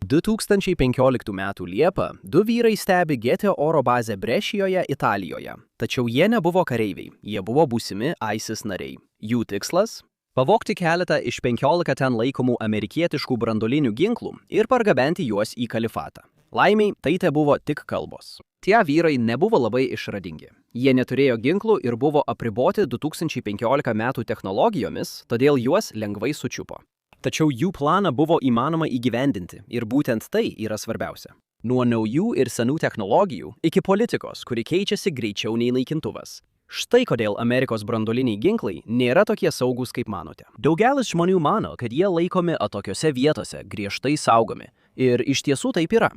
2015 m. Liepą du vyrai stebi Getio oro bazę Brešijoje, Italijoje. Tačiau jie nebuvo kareiviai, jie buvo būsimi ISIS nariai. Jų tikslas – pavogti keletą iš 15 ten laikomų amerikietiškų branduolinių ginklų ir pargabenti juos į kalifatą. Laimiai, tai tebuvo tik kalbos. Tie vyrai nebuvo labai išradingi. Jie neturėjo ginklų ir buvo apriboti 2015 metų technologijomis, todėl juos lengvai sučiupo. Tačiau jų planą buvo įmanoma įgyvendinti ir būtent tai yra svarbiausia. Nuo naujų ir senų technologijų iki politikos, kuri keičiasi greičiau nei naikintuvas. Štai kodėl Amerikos branduoliniai ginklai nėra tokie saugūs, kaip manote. Daugelis žmonių mano, kad jie laikomi atokiose vietose, griežtai saugomi. Ir iš tiesų taip yra,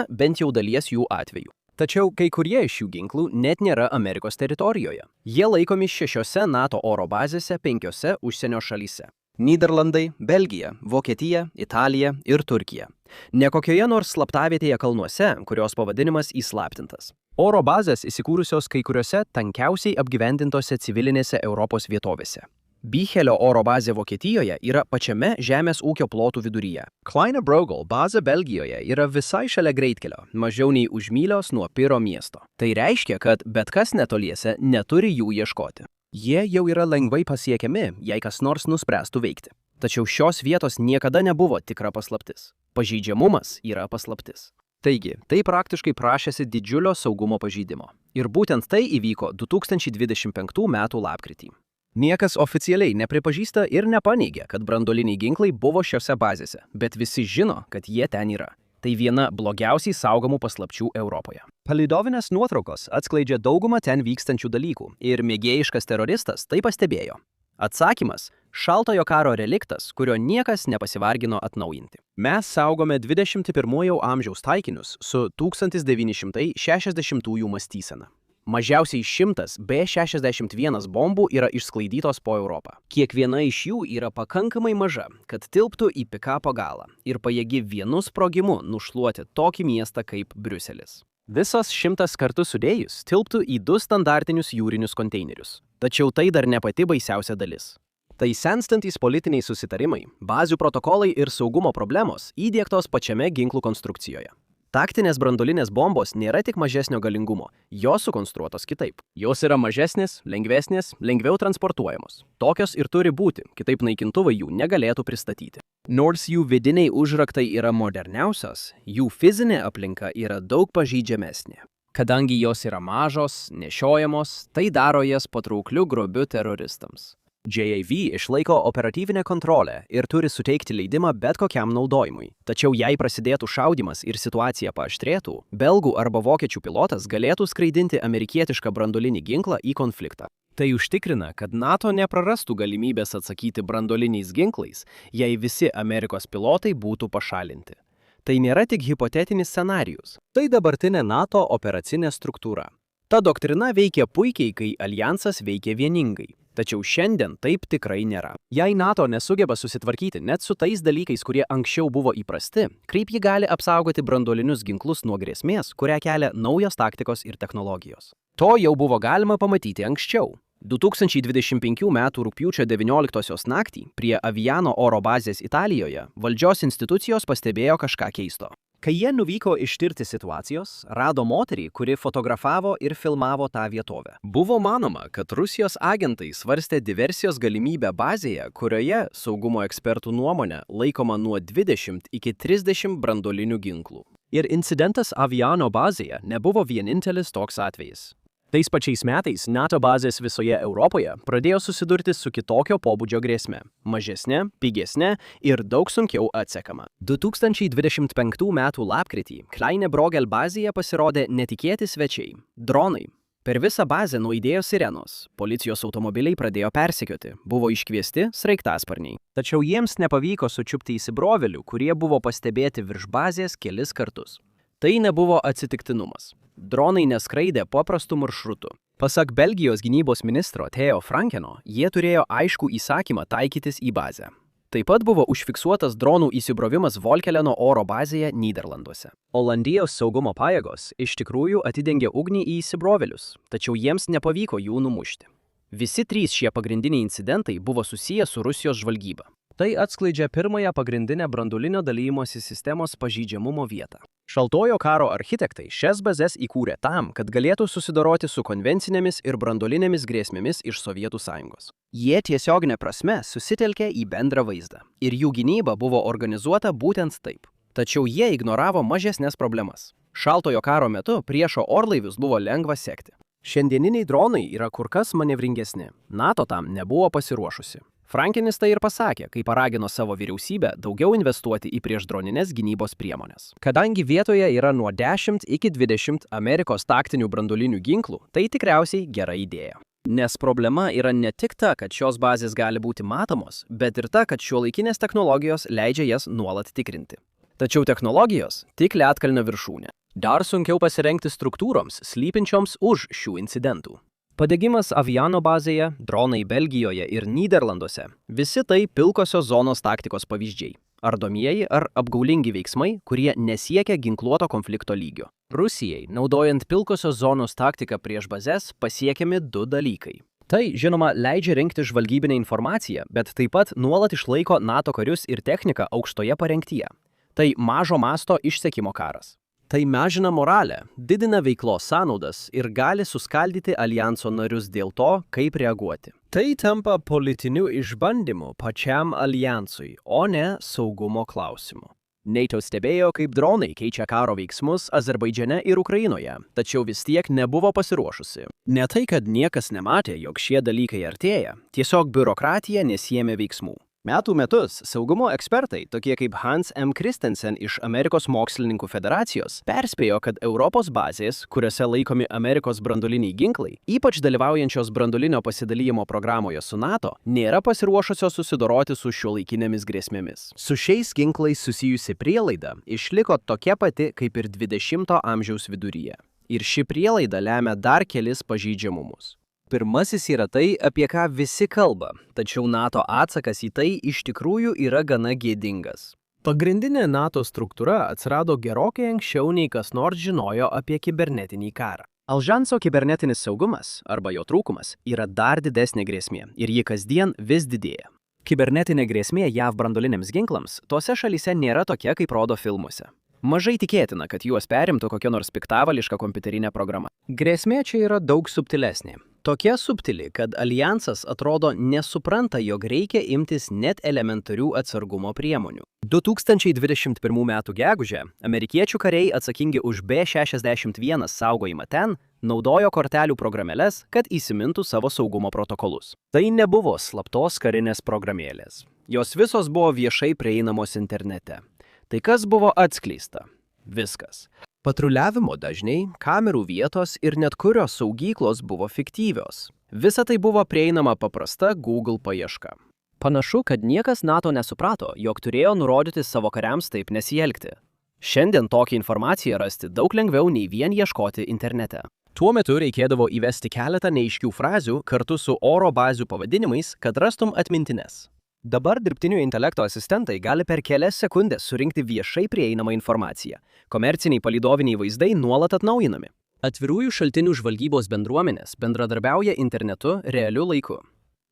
bent jau dalies jų atveju. Tačiau kai kurie iš šių ginklų net nėra Amerikos teritorijoje. Jie laikomi 6 NATO oro bazėse 5 užsienio šalyse. Nyderlandai, Belgija, Vokietija, Italija ir Turkija. Ne kokioje nors slaptavietėje kalnuose, kurios pavadinimas įslaptintas. Oro bazės įsikūrusios kai kuriuose tankiausiai apgyvendintose civilinėse Europos vietovėse. Bychelio oro bazė Vokietijoje yra pačiame žemės ūkio plotų viduryje. Kleine Brogel bazė Belgijoje yra visai šalia greitkelio, mažiau nei už mylios nuo Piro miesto. Tai reiškia, kad bet kas netoliese neturi jų ieškoti. Jie jau yra lengvai pasiekiami, jei kas nors nuspręstų veikti. Tačiau šios vietos niekada nebuvo tikra paslaptis. Pažeidžiamumas yra paslaptis. Taigi, tai praktiškai prašėsi didžiulio saugumo pažeidimo. Ir būtent tai įvyko 2025 m. lapkritį. Niekas oficialiai nepripažįsta ir nepaneigia, kad branduoliniai ginklai buvo šiose bazėse, bet visi žino, kad jie ten yra. Tai viena blogiausiai saugomų paslapčių Europoje. Palydovinės nuotraukos atskleidžia daugumą ten vykstančių dalykų ir mėgėjiškas teroristas tai pastebėjo. Atsakymas – šaltojo karo reliktas, kurio niekas nepasivargino atnaujinti. Mes saugome 21 amžiaus taikinius su 1960-ųjų mąstysena. Mažiausiai 100 B-61 bombų yra išsklaidytos po Europą. Kiekviena iš jų yra pakankamai maža, kad tilptų į pikapo galą ir pajėgi vienu sprogimu nušluoti tokį miestą kaip Briuselis. Visas 100 kartų sudėjus tilptų į 2 standartinius jūrinius konteinerius. Tačiau tai dar ne pati baisiausia dalis. Tai senstantys politiniai susitarimai, bazių protokolai ir saugumo problemos įdiegtos pačiame ginklų konstrukcijoje. Taktinės branduolinės bombos nėra tik mažesnio galingumo, jos sukonstruotos kitaip. Jos yra mažesnės, lengvesnės, lengviau transportuojamos. Tokios ir turi būti, kitaip naikintuvai jų negalėtų pristatyti. Nors jų vidiniai užraktai yra moderniausios, jų fizinė aplinka yra daug pažeidžiamesnė. Kadangi jos yra mažos, nešiojamos, tai daro jas patraukliu grobiu teroristams. JAV išlaiko operatyvinę kontrolę ir turi suteikti leidimą bet kokiam naudojimui. Tačiau jei prasidėtų šaudimas ir situacija paaštrėtų, belgų arba vokiečių pilotas galėtų skraidinti amerikietišką branduolinį ginklą į konfliktą. Tai užtikrina, kad NATO neprarastų galimybės atsakyti branduoliniais ginklais, jei visi Amerikos pilotai būtų pašalinti. Tai nėra tik hipotetinis scenarijus. Tai dabartinė NATO operacinė struktūra. Ta doktrina veikia puikiai, kai alijansas veikia vieningai. Tačiau šiandien taip tikrai nėra. Jei NATO nesugeba susitvarkyti net su tais dalykais, kurie anksčiau buvo įprasti, kaip ji gali apsaugoti branduolinius ginklus nuo grėsmės, kurią kelia naujos taktikos ir technologijos. To jau buvo galima pamatyti anksčiau. 2025 m. rugpjūčio 19 naktį prie Aviano oro bazės Italijoje valdžios institucijos pastebėjo kažką keisto. Kai jie nuvyko ištirti situacijos, rado moterį, kuri fotografavo ir filmavo tą vietovę. Buvo manoma, kad Rusijos agentai svarstė diversijos galimybę bazėje, kurioje, saugumo ekspertų nuomonė, laikoma nuo 20 iki 30 branduolinių ginklų. Ir incidentas Aviano bazėje nebuvo vienintelis toks atvejis. Tais pačiais metais NATO bazės visoje Europoje pradėjo susidurti su kitokio pobūdžio grėsme – mažesnė, pigesnė ir daug sunkiau atsekama. 2025 m. lapkritį Kleine Brogel bazėje pasirodė netikėti svečiai – dronai. Per visą bazę nuaidėjo sirenos, policijos automobiliai pradėjo persekioti, buvo iškviesti sraigtasparniai. Tačiau jiems nepavyko sučiupti įsibrovėlių, kurie buvo pastebėti virš bazės kelis kartus. Tai nebuvo atsitiktinumas. Dronai neskraidė paprastų maršrutų. Pasak Belgijos gynybos ministro Theo Frankeno, jie turėjo aiškų įsakymą taikytis į bazę. Taip pat buvo užfiksuotas dronų įsibrovimas Volkeleno oro bazėje Nyderlanduose. Olandijos saugumo pajėgos iš tikrųjų atidengė ugnį į įsibrovėlius, tačiau jiems nepavyko jų numušti. Visi 3 šie pagrindiniai incidentai buvo susiję su Rusijos žvalgyba. Tai atskleidžia pirmąją pagrindinę branduolinio dalymosi sistemos pažeidžiamumo vietą. Šaltojo karo architektai šias bazes įkūrė tam, kad galėtų susidoroti su konvencinėmis ir branduolinėmis grėsmėmis iš Sovietų Sąjungos. Jie tiesioginė prasme susitelkė į bendrą vaizdą ir jų gynyba buvo organizuota būtent taip. Tačiau jie ignoravo mažesnės problemas. Šaltojo karo metu priešo orlaivius buvo lengva sekti. Šiandieniniai dronai yra kur kas manevringesni. NATO tam nebuvo pasiruošusi. Frankenis tai ir pasakė, kai paragino savo vyriausybę daugiau investuoti į priešdroninės gynybos priemonės. Kadangi vietoje yra nuo 10 iki 20 Amerikos taktinių branduolinių ginklų, tai tikriausiai gera idėja. Nes problema yra ne tik ta, kad šios bazės gali būti matomos, bet ir ta, kad šiuolaikinės technologijos leidžia jas nuolat tikrinti. Tačiau technologijos tik ledkalnio viršūnė. Dar sunkiau pasirengti struktūroms, slypinčioms už šių incidentų. Padegimas Aviano bazėje, dronai Belgijoje ir Nyderlanduose – visi tai pilkosios zonos taktikos pavyzdžiai. Ardomieji ar apgaulingi veiksmai, kurie nesiekia ginkluoto konflikto lygio. Rusijai, naudojant pilkosios zonos taktiką prieš bazes, pasiekiami du dalykai. Tai, žinoma, leidžia rinkti žvalgybinę informaciją, bet taip pat nuolat išlaiko NATO karius ir techniką aukštoje parengtyje. Tai mažo masto išsekimo karas. Tai mažina moralę, didina veiklos sąnaudas ir gali suskaldyti alijanso narius dėl to, kaip reaguoti. Tai tampa politiniu išbandymu pačiam alijansui, o ne saugumo klausimu. NATO stebėjo, kaip dronai keičia karo veiksmus Azerbaidžane ir Ukrainoje, tačiau vis tiek nebuvo pasiruošusi. Ne tai, kad niekas nematė, jog šie dalykai artėja, tiesiog biurokratija nesiėmė veiksmų. Metų metus saugumo ekspertai, tokie kaip Hans M. Christensen iš Amerikos mokslininkų federacijos, perspėjo, kad Europos bazės, kuriuose laikomi Amerikos branduoliniai ginklai, ypač dalyvaujančios branduolinio pasidalijimo programoje su NATO, nėra pasiruošusios susidoroti su šiuolaikinėmis grėsmėmis. Su šiais ginklais susijusi prielaida išliko tokia pati kaip ir 20-ojo amžiaus viduryje. Ir ši prielaida lemia dar kelis pažeidžiamumus. Pirmasis yra tai, apie ką visi kalba, tačiau NATO atsakas į tai iš tikrųjų yra gana gėdingas. Pagrindinė NATO struktūra atsirado gerokai anksčiau nei kas nors žinojo apie kibernetinį karą. Aljanso kibernetinis saugumas, arba jo trūkumas, yra dar didesnė grėsmė ir ji kasdien vis didėja. Kibernetinė grėsmė JAV branduoliniams ginklams tose šalyse nėra tokia, kaip rodo filmuose. Mažai tikėtina, kad juos perimtų kokia nors piktavališka kompiuterinė programa. Grėsmė čia yra daug subtilesnė. Tokia subtili, kad alijansas atrodo nesupranta, jog reikia imtis net elementarių atsargumo priemonių. 2021 m. gegužę amerikiečių kariai atsakingi už B-61 saugojimą ten naudojo kortelių programėles, kad įsimintų savo saugumo protokolus. Tai nebuvo slaptos karinės programėlės. Jos visos buvo viešai prieinamos internete. Tai kas buvo atskleista? Viskas. Patruliavimo dažniai, kamerų vietos ir net kurios saugyklos buvo fiktyvios. Visa tai buvo prieinama paprasta Google paieška. Panašu, kad niekas NATO nesuprato, jog turėjo nurodyti savo kariams taip nesielgti. Šiandien tokią informaciją rasti daug lengviau nei vien ieškoti internete. Tuo metu reikėdavo įvesti keletą neaiškių frazių kartu su oro bazių pavadinimais, kad rastum atmintines. Dabar dirbtinio intelekto asistentai gali per kelias sekundės surinkti viešai prieinamą informaciją. Komerciniai palydoviniai vaizdai nuolat atnaujinami. Atvirųjų šaltinių žvalgybos bendruomenės bendradarbiauja internetu realiu laiku.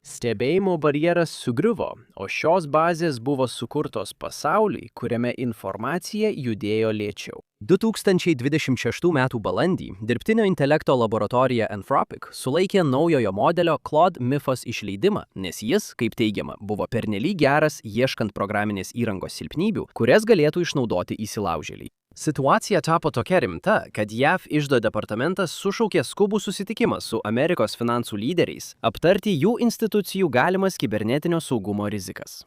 Stebėjimo barjeras sugriuvo, o šios bazės buvo sukurtos pasauliui, kuriame informacija judėjo lėčiau. 2026 m. balandį dirbtinio intelekto laboratorija Anthropic sulaikė naujojo modelio Claude Mythos išleidimą, nes jis, kaip teigiama, buvo pernelyg geras ieškant programinės įrangos silpnybių, kurias galėtų išnaudoti įsilaužėliai. Situacija tapo tokia rimta, kad JAV iždo departamentas sušaukė skubų susitikimą su Amerikos finansų lyderiais, aptarti jų institucijų galimas kibernetinio saugumo rizikas.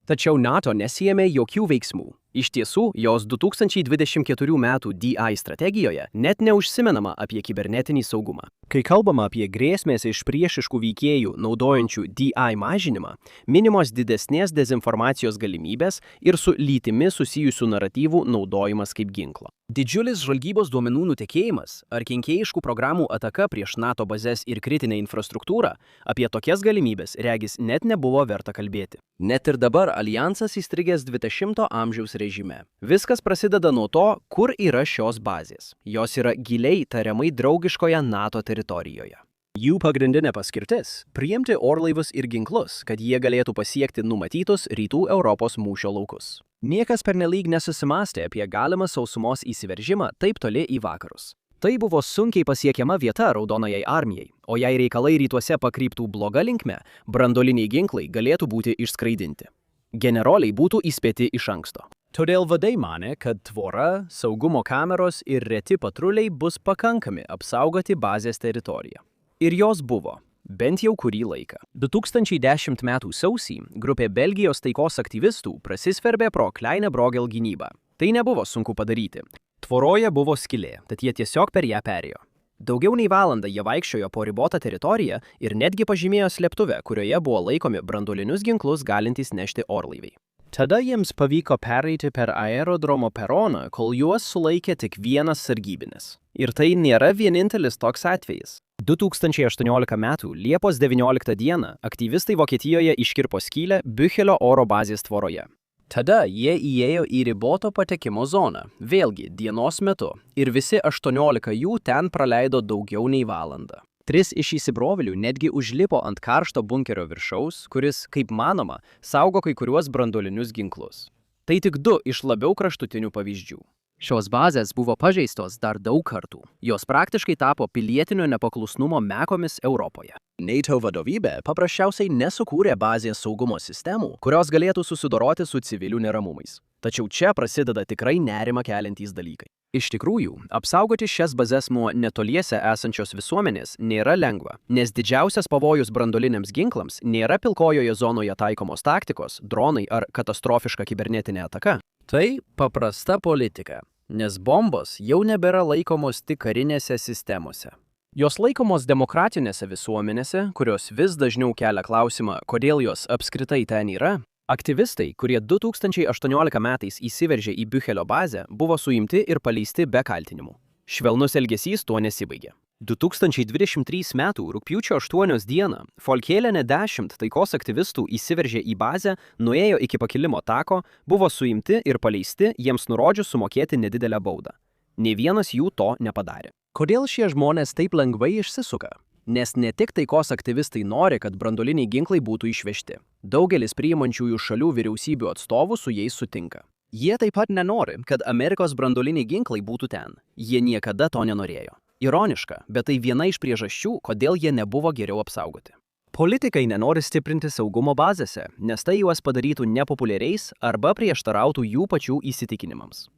Tačiau NATO nesijėmė jokių veiksmų. Iš tiesų, jos 2024 m. DI strategijoje net neužsimenama apie kibernetinį saugumą. Kai kalbama apie grėsmės iš priešiškų veikėjų naudojančių DI mažinimą, minimos didesnės dezinformacijos galimybės ir su lytimi susijusių naratyvų naudojimas kaip ginklo. Didžiulis žvalgybos duomenų nutekėjimas ar kenkėjiškų programų ataka prieš NATO bazes ir kritinę infrastruktūrą, apie tokias galimybės regis net nebuvo verta kalbėti. Net ir dabar alijansas įstrigęs 20-ojo amžiaus režime. Viskas prasideda nuo to, kur yra šios bazės. Jos yra giliai tariamai draugiškoje NATO teritorijoje. Jų pagrindinė paskirtis – priimti orlaivius ir ginklus, kad jie galėtų pasiekti numatytus rytų Europos mūšio laukus. Niekas pernelyg nesusimastė apie galimą sausumos įsiveržimą taip toli į vakarus. Tai buvo sunkiai pasiekiama vieta Raudonajai armijai, o jei reikalai rytuose pakryptų bloga linkme, branduoliniai ginklai galėtų būti išskraidinti. Generoliai būtų įspėti iš anksto. Todėl vadai manė, kad tvora, saugumo kameros ir reti patruliai bus pakankami apsaugoti bazės teritoriją. Ir jos buvo, bent jau kurį laiką. 2010 m. sausį grupė Belgijos taikos aktyvistų prasiskverbė pro Kleine Brogel gynybą. Tai nebuvo sunku padaryti. Tvoroje buvo skylė, tad jie tiesiog per ją perėjo. Daugiau nei valandą jie vaikščiojo po ribotą teritoriją ir netgi pažymėjo slėptuvę, kurioje buvo laikomi branduolinius ginklus galintys nešti orlaiviai. Tada jiems pavyko pereiti per aerodromo peroną, kol juos sulaikė tik vienas sargybinis. Ir tai nėra vienintelis toks atvejis. 2018 m. Liepos 19 d. aktyvistai Vokietijoje iškirpo skylę Büchelio oro bazės tvoroje. Tada jie įėjo į riboto patekimo zoną, vėlgi dienos metu, ir visi 18 jų ten praleido daugiau nei valandą. 3 iš įsibrovėlių netgi užlipo ant karšto bunkerio viršaus, kuris, kaip manoma, saugo kai kuriuos branduolinius ginklus. Tai tik 2 iš labiau kraštutinių pavyzdžių. Šios bazės buvo pažeistos dar daug kartų. Jos praktiškai tapo pilietinio nepaklusnumo mekomis Europoje. NATO vadovybė paprasčiausiai nesukūrė bazės saugumo sistemų, kurios galėtų susidoroti su civilių neramumais. Tačiau čia prasideda tikrai nerimą keliantys dalykai. Iš tikrųjų, apsaugoti šias bazes nuo netoliese esančios visuomenės nėra lengva, nes didžiausias pavojus branduoliniams ginklams nėra pilkojoje zonoje taikomos taktikos, dronai ar katastrofiška kibernetinė ataka. Tai paprasta politika, nes bombos jau nebėra laikomos tik karinėse sistemose. Jos laikomos demokratinėse visuomenėse, kurios vis dažniau kelia klausimą, kodėl jos apskritai ten yra. Aktyvistai, kurie 2018 metais įsiveržė į Büchelio bazę, buvo suimti ir paleisti be kaltinimų. Švelnus elgesys tuo nesibaigė. 2023 m. rugpjūčio 8 d. Folkėlene 10 taikos aktyvistų įsiveržė į bazę, nuėjo iki pakilimo tako, buvo suimti ir paleisti, jiems nurodžius sumokėti nedidelę baudą. Nė vienas jų to nepadarė. Kodėl šie žmonės taip lengvai išsisuka? Nes ne tik taikos aktyvistai nori, kad branduoliniai ginklai būtų išvežti. Daugelis priimančiųjų šalių vyriausybių atstovų su jais sutinka. Jie taip pat nenori, kad Amerikos branduoliniai ginklai būtų ten. Jie niekada to nenorėjo. Ironiška, bet tai viena iš priežasčių, kodėl jie nebuvo geriau apsaugoti. Politikai nenori stiprinti saugumo bazėse, nes tai juos padarytų nepopuliariais arba prieštarautų jų pačių įsitikinimams.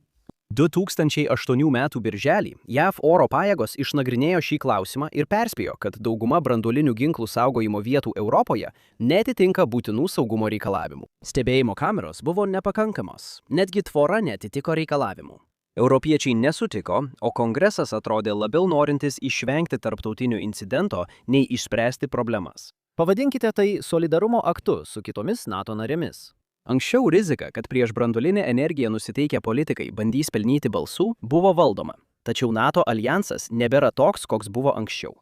2008 m. birželį JAV oro pajėgos išnagrinėjo šį klausimą ir perspėjo, kad dauguma branduolinių ginklų saugojimo vietų Europoje netitinka būtinų saugumo reikalavimų. Stebėjimo kameros buvo nepakankamos, netgi tvora netitiko reikalavimų. Europiečiai nesutiko, o kongresas atrodė labiau norintis išvengti tarptautinio incidento, nei išspręsti problemas. Pavadinkite tai solidarumo aktu su kitomis NATO narėmis. Anksčiau rizika, kad prieš branduolinę energiją nusiteikę politikai bandys pelnyti balsų, buvo valdoma. Tačiau NATO aljansas nebėra toks, koks buvo anksčiau.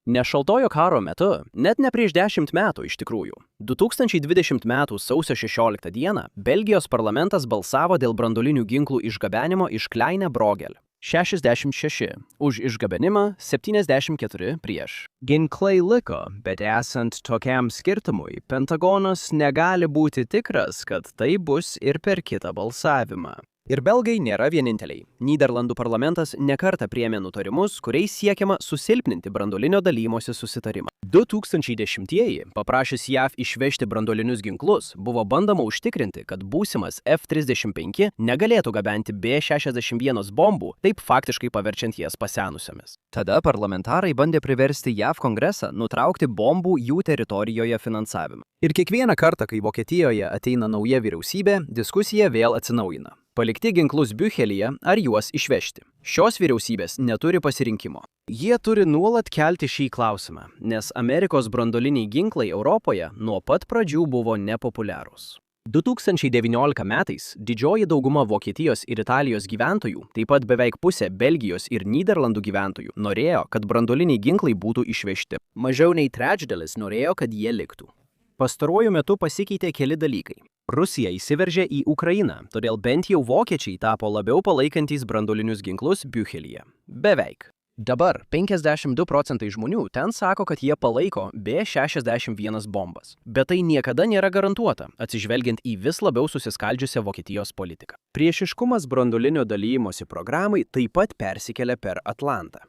Ne šaltojo karo metu, net ne prieš 10 metų iš tikrųjų. 2020 m. sausio 16 d. Belgijos parlamentas balsavo dėl branduolinių ginklų išgabenimo iš Kleine Brogel. 66 už išgabenimą, 74 prieš. Ginklai liko, bet esant tokiam skirtumui, Pentagonas negali būti tikras, kad tai bus ir per kitą balsavimą. Ir belgai nėra vieninteliai. Nyderlandų parlamentas nekartą priėmė nutarimus, kuriais siekiama susilpninti branduolinio dalymosi susitarimą. 2010-ieji, paprašęs JAV išvežti branduolinius ginklus, buvo bandoma užtikrinti, kad būsimas F-35 negalėtų gabenti B-61 bombų, taip faktiškai paverčiant jas pasenusiomis. Tada parlamentarai bandė priversti JAV kongresą nutraukti bombų jų teritorijoje finansavimą. Ir kiekvieną kartą, kai Vokietijoje ateina nauja vyriausybė, diskusija vėl atsinaujina. Palikti ginklus Büchelyje ar juos išvežti. Šios vyriausybės neturi pasirinkimo. Jie turi nuolat kelti šį klausimą, nes Amerikos branduoliniai ginklai Europoje nuo pat pradžių buvo nepopuliarūs. 2019 metais didžioji dauguma Vokietijos ir Italijos gyventojų, taip pat beveik pusė Belgijos ir Nyderlandų gyventojų, norėjo, kad branduoliniai ginklai būtų išvežti. Mažiau nei trečdalis norėjo, kad jie liktų. Pastaruoju metu pasikeitė keli dalykai. Rusija įsiveržė į Ukrainą, todėl bent jau vokiečiai tapo labiau palaikantys branduolinius ginklus Büchelyje. Beveik. Dabar 52% žmonių ten sako, kad jie palaiko B61 bombas. Bet tai niekada nėra garantuota, atsižvelgiant į vis labiau susiskaldžiusią Vokietijos politiką. Priešiškumas branduolinio dalymosi programai taip pat persikelia per Atlantą.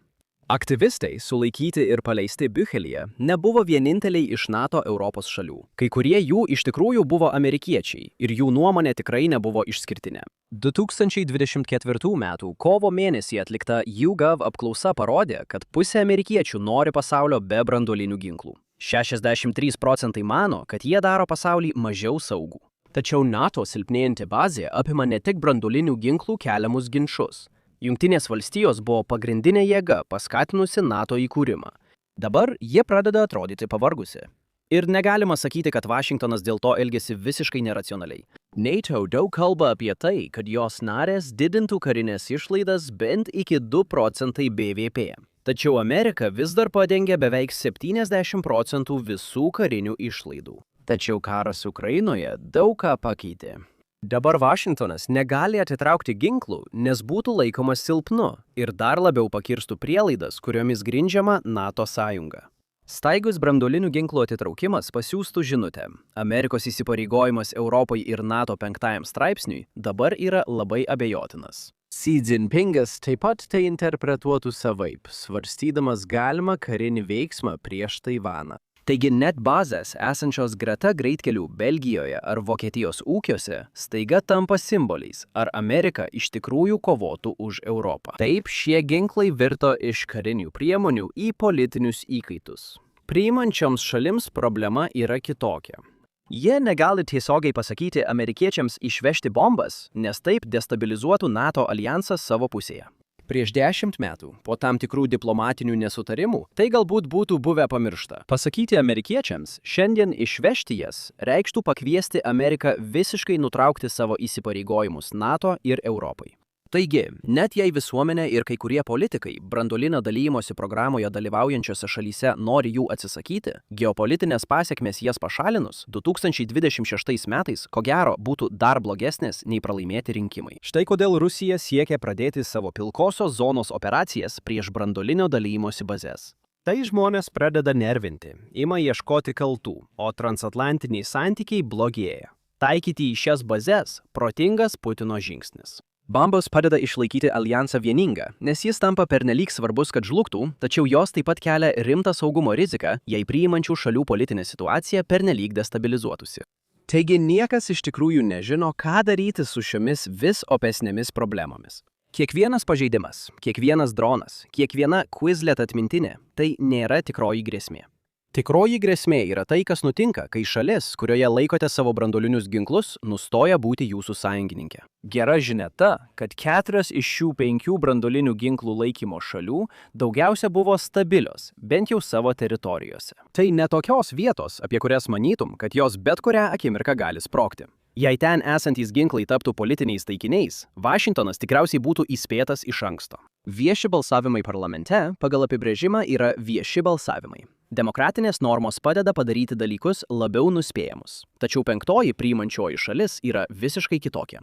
Aktyvistai, sulaikyti ir paleisti Büchelyje, nebuvo vieninteliai iš NATO Europos šalių. Kai kurie jų iš tikrųjų buvo amerikiečiai ir jų nuomonė tikrai nebuvo išskirtinė. 2024 m. kovo mėnesį atlikta YouGov apklausa parodė, kad pusė amerikiečių nori pasaulio be branduolinių ginklų. 63% mano, kad jie daro pasaulį mažiau saugų. Tačiau NATO silpnėjanti bazė apima ne tik branduolinių ginklų keliamus ginčus. Jungtinės valstijos buvo pagrindinė jėga paskatinusi NATO įkūrimą. Dabar jie pradeda atrodyti pavargusi. Ir negalima sakyti, kad Vašingtonas dėl to elgėsi visiškai neracionaliai. NATO daug kalba apie tai, kad jos narės didintų karinės išlaidas bent iki 2% BVP. Tačiau Amerika vis dar padengia beveik 70% visų karinių išlaidų. Tačiau karas Ukrainoje daug ką pakeitė. Dabar Vašingtonas negali atitraukti ginklų, nes būtų laikomas silpnu ir dar labiau pakirstų prielaidas, kuriomis grindžiama NATO sąjunga. Staigus branduolinių ginklų atitraukimas pasiųstų žinutę. Amerikos įsipareigojimas Europai ir NATO 5 straipsniui dabar yra labai abejotinas. Xi Jinpingas taip pat tai interpretuotų savaip, svarstydamas galimą karinį veiksmą prieš Taivaną. Taigi net bazės esančios greta greitkelių Belgijoje ar Vokietijos ūkiuose staiga tampa simboliais, ar Amerika iš tikrųjų kovotų už Europą. Taip, šie ginklai virto iš karinių priemonių į politinius įkaitus. Priimančioms šalims problema yra kitokia. Jie negali tiesiogiai pasakyti amerikiečiams išvežti bombas, nes taip destabilizuotų NATO aljansą savo pusėje. Prieš 10 metų, po tam tikrų diplomatinių nesutarimų, tai galbūt būtų buvę pamiršta. Pasakyti amerikiečiams, šiandien išvežti jas reikštų pakviesti Ameriką visiškai nutraukti savo įsipareigojimus NATO ir Europai. Taigi, net jei visuomenė ir kai kurie politikai branduolinio dalymosi programoje dalyvaujančiose šalyse nori jų atsisakyti, geopolitinės pasekmės jas pašalinus 2026 metais, ko gero, būtų dar blogesnės nei pralaimėti rinkimai. Štai kodėl Rusija siekia pradėti savo pilkosios zonos operacijas prieš branduolinio dalymosi bazes. Tai žmonės pradeda nervinti, ima ieškoti kaltų, o transatlantiniai santykiai blogėja. Taikyti į šias bazes protingas Putino žingsnis. Bombos padeda išlaikyti aljansą vieningą, nes jis tampa pernelyg svarbus, kad žlugtų, tačiau jos taip pat kelia rimtą saugumo riziką, jei priimančių šalių politinė situacija pernelyg destabilizuotųsi. Taigi niekas iš tikrųjų nežino, ką daryti su šiomis vis opesnėmis problemomis. Kiekvienas pažeidimas, kiekvienas dronas, kiekviena Quizlet atmintinė – tai nėra tikroji grėsmė. Tikroji grėsmė yra tai, kas nutinka, kai šalis, kurioje laikote savo branduolinius ginklus, nustoja būti jūsų sąjungininkė. Gera žinia ta, kad 4 iš šių 5 branduolinių ginklų laikymo šalių daugiausia buvo stabilios, bent jau savo teritorijose. Tai ne tokios vietos, apie kurias manytum, kad jos bet kurią akimirką gali sprogti. Jei ten esantys ginklai taptų politiniais taikiniais, Vašingtonas tikriausiai būtų įspėtas iš anksto. Vieši balsavimai parlamente pagal apibrėžimą yra vieši balsavimai. Demokratinės normos padeda padaryti dalykus labiau nuspėjamus. Tačiau 5 priimančioji šalis yra visiškai kitokia.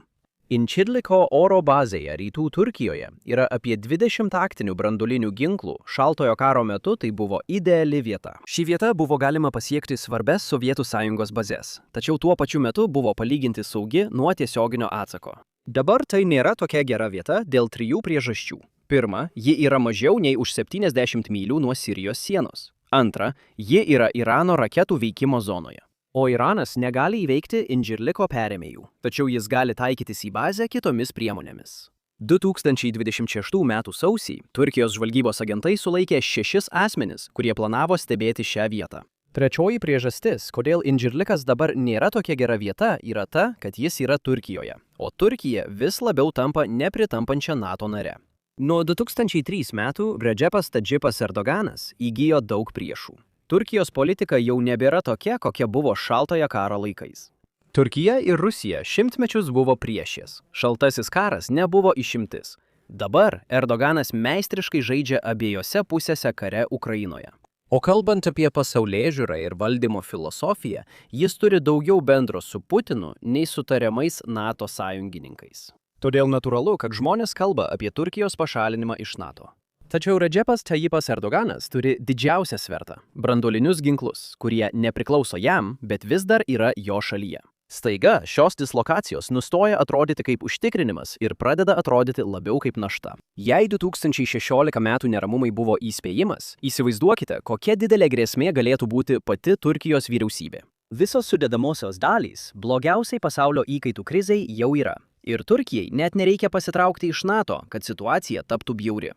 Incirliko oro bazėje rytų Turkijoje yra apie 20 taktinių branduolinių ginklų. Šaltojo karo metu tai buvo ideali vieta. Ši vieta buvo galima pasiekti svarbes Sovietų sąjungos bazės, tačiau tuo pačiu metu buvo palyginti saugi nuo tiesioginio atsako. Dabar tai nėra tokia gera vieta dėl 3 priežasčių. Pirma, ji yra mažiau nei už 70 mylių nuo Sirijos sienos. Antra, ji yra Irano raketų veikimo zonoje. O Iranas negali įveikti Incirliko perėmėjų, tačiau jis gali taikytis į bazę kitomis priemonėmis. 2026 m. sausį Turkijos žvalgybos agentai sulaikė 6 asmenis, kurie planavo stebėti šią vietą. Trečioji priežastis, kodėl Incirlikas dabar nėra tokia gera vieta, yra ta, kad jis yra Turkijoje, o Turkija vis labiau tampa nepritampančia NATO nare. Nuo 2003 metų Redžepas Tadžipas Erdoganas įgijo daug priešų. Turkijos politika jau nebėra tokia, kokia buvo šaltojo karo laikais. Turkija ir Rusija šimtmečius buvo priešės. Šaltasis karas nebuvo išimtis. Dabar Erdoganas meistriškai žaidžia abiejose pusėse kare Ukrainoje. O kalbant apie pasaulėžiūrą ir valdymo filosofiją, jis turi daugiau bendro su Putinu nei su tariamais NATO sąjungininkais. Todėl natūralu, kad žmonės kalba apie Turkijos pašalinimą iš NATO. Tačiau Redžepas Tayyipas Erdoganas turi didžiausią svertą – branduolinius ginklus, kurie nepriklauso jam, bet vis dar yra jo šalyje. Staiga šios dislokacijos nustoja atrodyti kaip užtikrinimas ir pradeda atrodyti labiau kaip našta. Jei 2016 metų neramumai buvo įspėjimas, įsivaizduokite, kokia didelė grėsmė galėtų būti pati Turkijos vyriausybė. Visos sudedamosios dalys blogiausiai pasaulio įkaitų krizei jau yra. Ir Turkijai net nereikia pasitraukti iš NATO, kad situacija taptų bjauri.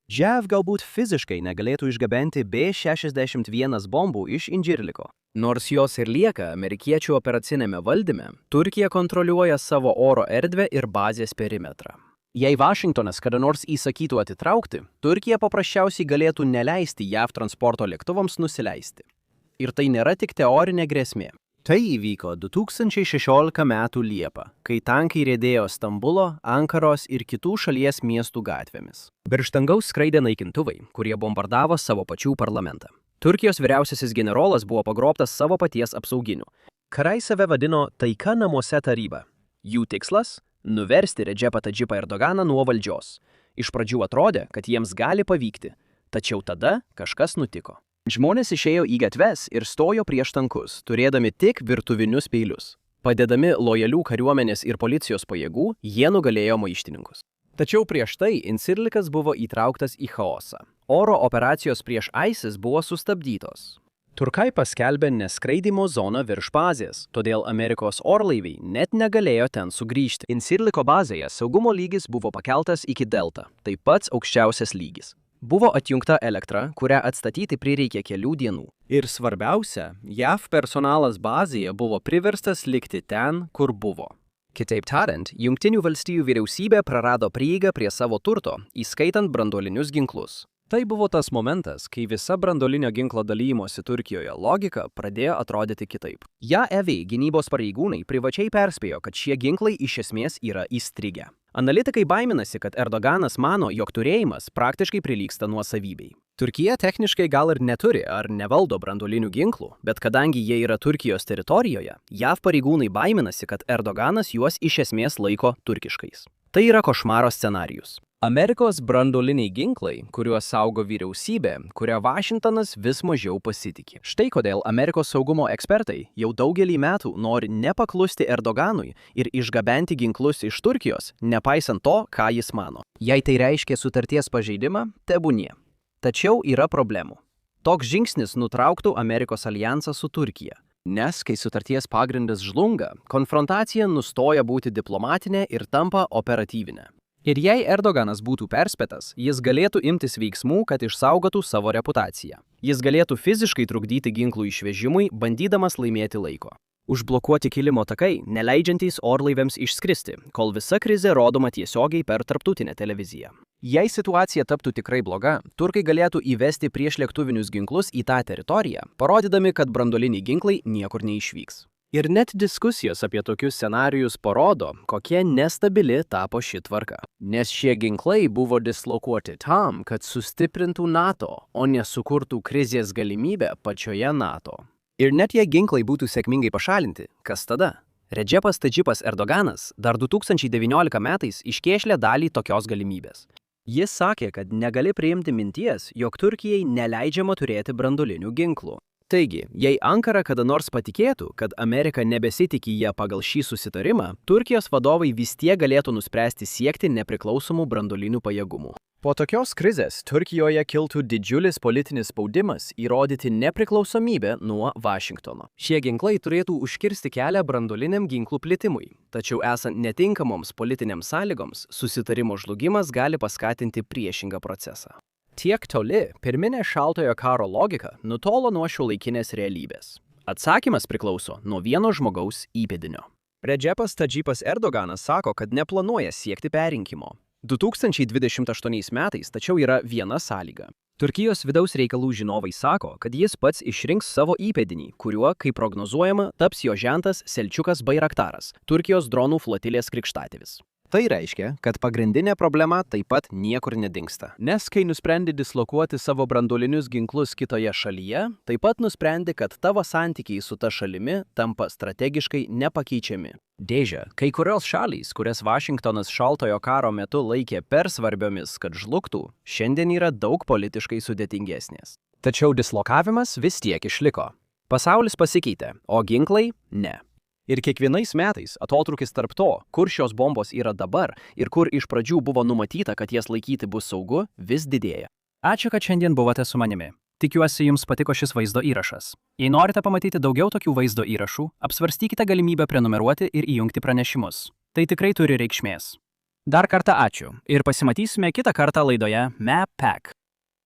JAV galbūt fiziškai negalėtų išgabenti B-61 bombų iš Indžirliko. Nors jos ir lieka amerikiečių operacinėme valdyme, Turkija kontroliuoja savo oro erdvę ir bazės perimetrą. Jei Vašingtonas kada nors įsakytų atitraukti, Turkija paprasčiausiai galėtų neleisti JAV transporto lėktuvams nusileisti. Ir tai nėra tik teorinė grėsmė. Tai įvyko 2016 m. Liepą, kai tankai riedėjo Stambulo, Ankaros ir kitų šalies miestų gatvėmis. Virš dangaus skraidė naikintuvai, kurie bombardavo savo pačių parlamentą. Turkijos vyriausiasis generolas buvo pagrobtas savo paties apsauginių. Karai save vadino taika namuose taryba. Jų tikslas – nuversti Redžepą Tadžipą Erdoganą nuo valdžios. Iš pradžių atrodė, kad jiems gali pavykti, tačiau tada kažkas nutiko. Žmonės išėjo į gatves ir stojo prieš tankus, turėdami tik virtuvinius peilius. Padedami lojalių kariuomenės ir policijos pajėgų, jie nugalėjo maištininkus. Tačiau prieš tai Incirlikas buvo įtrauktas į chaosą. Oro operacijos prieš ISIS buvo sustabdytos. Turkai paskelbė neskraidimo zoną virš bazės, todėl Amerikos orlaiviai net negalėjo ten sugrįžti. Incirliko bazėje saugumo lygis buvo pakeltas iki delta, tai pats aukščiausias lygis. Buvo atjungta elektra, kurią atstatyti prireikė kelių dienų. Ir svarbiausia, JAV personalas bazėje buvo priverstas likti ten, kur buvo. Kitaip tariant, Jungtinių valstijų vyriausybė prarado prieigą prie savo turto, įskaitant branduolinius ginklus. Tai buvo tas momentas, kai visa branduolinio ginklo dalymosi Turkijoje logika pradėjo atrodyti kitaip. JAV gynybos pareigūnai privačiai perspėjo, kad šie ginklai iš esmės yra įstrigę. Analitikai baiminasi, kad Erdoganas mano, jog turėjimas praktiškai prilygsta nuosavybei. Turkija techniškai gal ir neturi ar nevaldo branduolinių ginklų, bet kadangi jie yra Turkijos teritorijoje, JAV pareigūnai baiminasi, kad Erdoganas juos iš esmės laiko turkiškais. Tai yra košmaro scenarijus. Amerikos branduoliniai ginklai, kuriuos saugo vyriausybė, kurią Vašingtonas vis mažiau pasitikė. Štai kodėl Amerikos saugumo ekspertai jau daugelį metų nori nepaklusti Erdoganui ir išgabenti ginklus iš Turkijos, nepaisant to, ką jis mano. Jei tai reiškia sutarties pažeidimą, tebūnie. Tačiau yra problemų. Toks žingsnis nutrauktų Amerikos aljansą su Turkija. Nes, kai sutarties pagrindas žlunga, konfrontacija nustoja būti diplomatinė ir tampa operatyvinė. Ir jei Erdoganas būtų perspėtas, jis galėtų imtis veiksmų, kad išsaugotų savo reputaciją. Jis galėtų fiziškai trukdyti ginklų išvežimui, bandydamas laimėti laiko. Užblokuoti kilimo takai, neleidžiantys orlaiviams išskristi, kol visa krizė rodoma tiesiogiai per tarptautinę televiziją. Jei situacija taptų tikrai bloga, turkai galėtų įvesti priešlėktuvinius ginklus į tą teritoriją, parodydami, kad branduoliniai ginklai niekur neišvyks. Ir net diskusijos apie tokius scenarijus parodo, kokia nestabili tapo ši tvarka. Nes šie ginklai buvo dislokuoti tam, kad sustiprintų NATO, o nesukurtų krizės galimybę pačioje NATO. Ir net jei ginklai būtų sėkmingai pašalinti, kas tada? Redžepas Tadžipas Erdoganas dar 2019 metais iškėšlė dalį tokios galimybės. Jis sakė, kad negali priimti minties, jog Turkijai neleidžiama turėti branduolinių ginklų. Taigi, jei Ankara kada nors patikėtų, kad Amerika nebesitikė ją pagal šį susitarimą, Turkijos vadovai vis tiek galėtų nuspręsti siekti nepriklausomų branduolinių pajėgumų. Po tokios krizės Turkijoje kiltų didžiulis politinis spaudimas įrodyti nepriklausomybę nuo Vašingtono. Šie ginklai turėtų užkirsti kelią branduoliniam ginklų plitimui, tačiau esant netinkamoms politinėms sąlygoms, susitarimo žlugimas gali paskatinti priešingą procesą. Tiek toli pirminė šaltojo karo logika nutolo nuo šiuolaikinės realybės. Atsakymas priklauso nuo vieno žmogaus įpėdinio. Redžepas Tadžipas Erdoganas sako, kad neplanuoja siekti perrinkimo. 2028 metais tačiau yra viena sąlyga. Turkijos vidaus reikalų žinovai sako, kad jis pats išrinks savo įpėdinį, kuriuo, kaip prognozuojama, taps jo žentas Selčiukas Bairaktaras, Turkijos dronų flotilės krikštatėvis. Tai reiškia, kad pagrindinė problema taip pat niekur nedingsta. Nes kai nusprendi dislokuoti savo branduolinius ginklus kitoje šalyje, taip pat nusprendi, kad tavo santykiai su ta šalimi tampa strategiškai nepakeičiami. Dėžia, kai kurios šalys, kurias Vašingtonas šaltojo karo metu laikė per svarbiomis, kad žlugtų, šiandien yra daug politiškai sudėtingesnės. Tačiau dislokavimas vis tiek išliko. Pasaulis pasikeitė, o ginklai – ne. Ir kiekvienais metais atotrūkis tarp to, kur šios bombos yra dabar ir kur iš pradžių buvo numatyta, kad jas laikyti bus saugu, vis didėja. Ačiū, kad šiandien buvote su manimi. Tikiuosi, jums patiko šis vaizdo įrašas. Jei norite pamatyti daugiau tokių vaizdo įrašų, apsvarstykite galimybę prenumeruoti ir įjungti pranešimus. Tai tikrai turi reikšmės. Dar kartą ačiū ir pasimatysime kitą kartą laidoje MapPack.